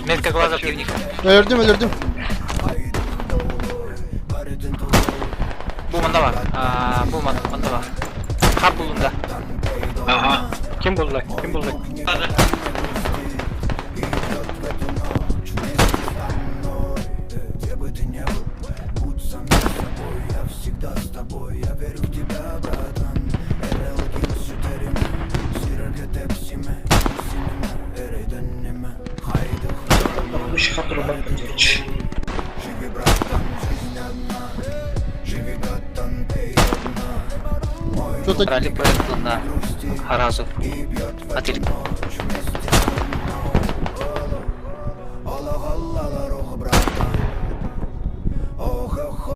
Метка глаза пивника. Öldürdüm. Bu manda var. Bu manda var. Kap bulunda. Aha. Kim buldu? Hadi. Мышь которого потеряешь. Что-то Ралли поехал на Харазу. Отель.